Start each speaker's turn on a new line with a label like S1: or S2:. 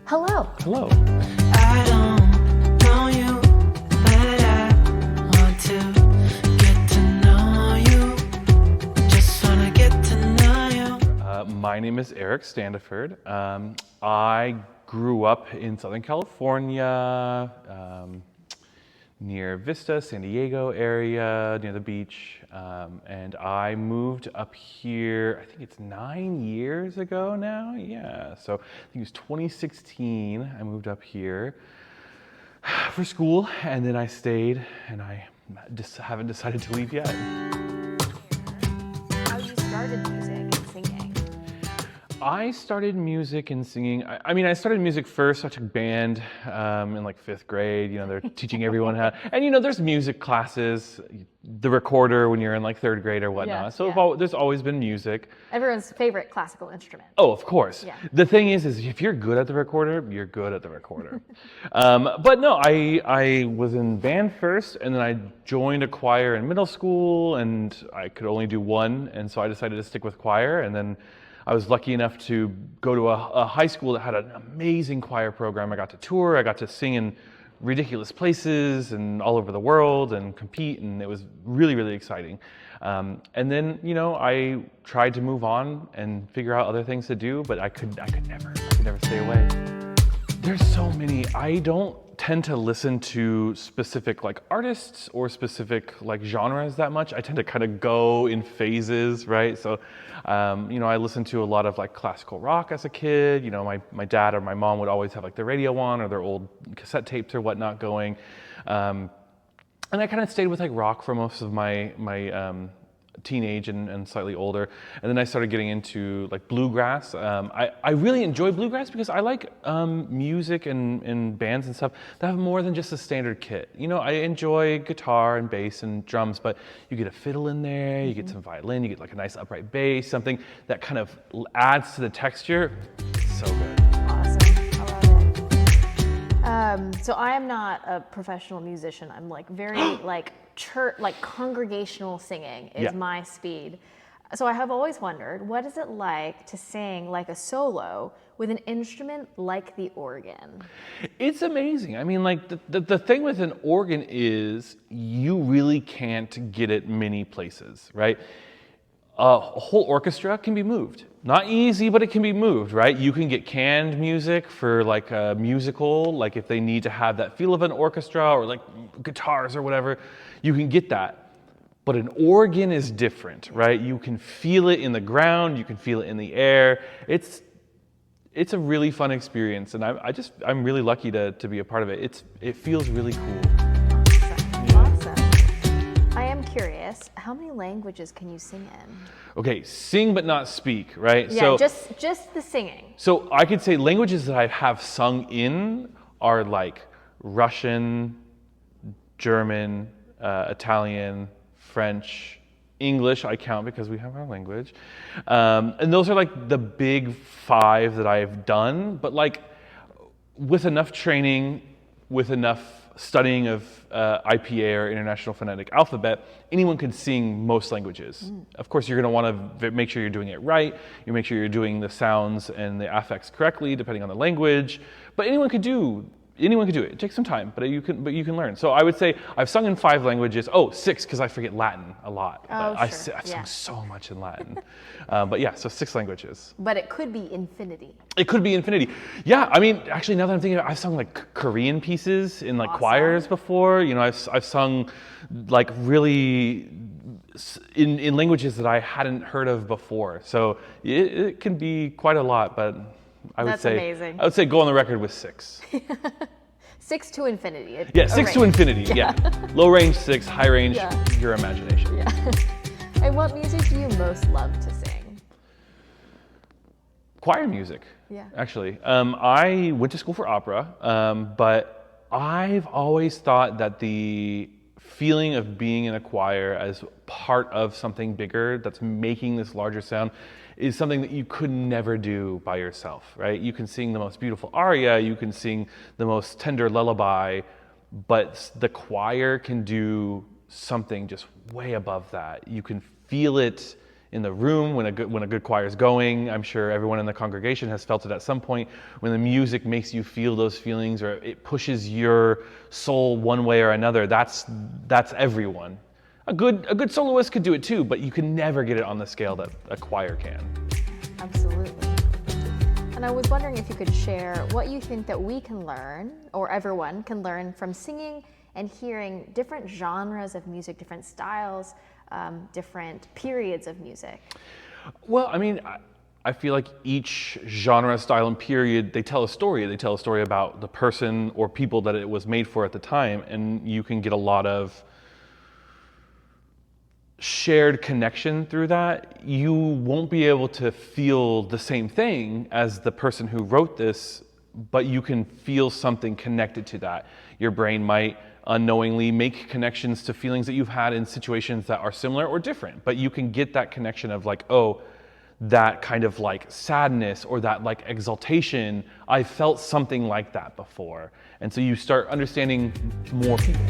S1: Hello.
S2: Hello.
S3: I don't know you, but I want to get to know you. Just wanna get to know you.
S2: My name is Erik Standifird. I grew up in Southern California, near Vista, San Diego area, near the beach. And I moved up here, I think it's 9 years ago now. Yeah, so I think it was 2016. I moved up here for school, and then I stayed, and I just haven't decided to leave yet.
S1: How you started music and singing?
S2: I started music and singing. I started music first. I took band in like 5th grade. You know, they're teaching everyone how. And you know, there's music classes, the recorder when you're in like 3rd grade or whatnot.
S1: Yeah,
S2: So
S1: yeah.
S2: there's always been music.
S1: Everyone's favorite classical instrument.
S2: Oh, of course.
S1: Yeah.
S2: The thing is if you're good at the recorder, you're good at the recorder. But no, I was in band first, and then I joined a choir in middle school, and I could only do one, and so I decided to stick with choir. And then I was lucky enough to go to a high school that had an amazing choir program. I got to tour, I got to sing in ridiculous places and all over the world and compete, and it was really, really exciting. And then, you know, I tried to move on and figure out other things to do, but I could never stay away. There's so many. I don't tend to listen to specific like artists or specific like genres that much. I tend to kind of go in phases, right? So, you know, I listened to a lot of like classical rock as a kid. You know, my dad or my mom would always have like the radio on or their old cassette tapes or whatnot going. And I kind of stayed with like rock for most of my teenage and slightly older, and then I started getting into like bluegrass. I really enjoy bluegrass because I like music and bands and stuff that have more than just a standard kit. You know, I enjoy guitar and bass and drums, but you get a fiddle in there, you get some violin, you get like a nice upright bass, something that kind of adds to the texture. So good.
S1: Awesome. I love it. So I am not a professional musician. I'm like very like church, like congregational singing is
S2: Yeah.
S1: my speed. So I have always wondered, what is it like to sing like a solo with an instrument like the organ?
S2: It's amazing. I mean, like the thing with an organ is you really can't get it many places, right? A whole orchestra can be moved. Not easy, but it can be moved, right? You can get canned music for like a musical, like if they need to have that feel of an orchestra or like guitars or whatever, you can get that. But an organ is different, right? You can feel it in the ground, you can feel it in the air. It's a really fun experience, and I'm really lucky to be a part of it. It feels really cool.
S1: Awesome. I am curious, how many languages can you sing in?
S2: Okay, sing but not speak, right?
S1: Yeah, just the singing.
S2: So I could say languages that I have sung in are like Russian, German, Italian, French, English I count because we have our language. And those are like the big 5 that I've done, but like with enough training, with enough studying of IPA or International Phonetic Alphabet, anyone can sing most languages. Of course, you're going to want to make sure you're doing it right. You make sure you're doing the sounds and the affixes correctly, depending on the language. But anyone could do it. It takes some time, but you can learn. So I would say I've sung in 5 languages. Oh, 6 because I forget Latin a lot.
S1: Oh,
S2: But
S1: sure.
S2: I've
S1: Yeah.
S2: sung so much in Latin. But yeah, so 6 languages.
S1: But it could be infinity.
S2: It could be infinity. Yeah, I mean, actually, now that I'm thinking about it, I've sung like Korean pieces in like
S1: Awesome.
S2: choirs before. You know, I've sung like really in languages that I hadn't heard of before. So it can be quite a lot, but
S1: That's amazing.
S2: I would say go on the record with 6.
S1: 6 to infinity.
S2: Yeah, 6 to infinity. Yeah. Low range 6, high range
S1: Yeah.
S2: your imagination.
S1: Yeah. And what music do you most love to sing?
S2: Choir music.
S1: Yeah.
S2: Actually, I went to school for opera, but I've always thought that the feeling of being in a choir as part of something bigger that's making this larger sound is something that you could never do by yourself, right? You can sing the most beautiful aria, you can sing the most tender lullaby, but the choir can do something just way above that. You can feel it in the room when a good choir is going. I'm sure everyone in the congregation has felt it at some point when the music makes you feel those feelings or it pushes your soul one way or another. That's everyone. A good soloist could do it too, but you can never get it on the scale that a choir can.
S1: Absolutely. And I was wondering if you could share what you think that we can learn, or everyone can learn, from singing and hearing different genres of music, different styles, different periods of music.
S2: Well, I mean, I feel like each genre, style, and period, they tell a story. They tell a story about the person or people that it was made for at the time, and you can get a lot of shared connection through that. You won't be able to feel the same thing as the person who wrote this, but you can feel something connected to that. Your brain might unknowingly make connections to feelings that you've had in situations that are similar or different, but you can get that connection of like, oh, that kind of like sadness or that like exaltation, I felt something like that before. And so you start understanding more people.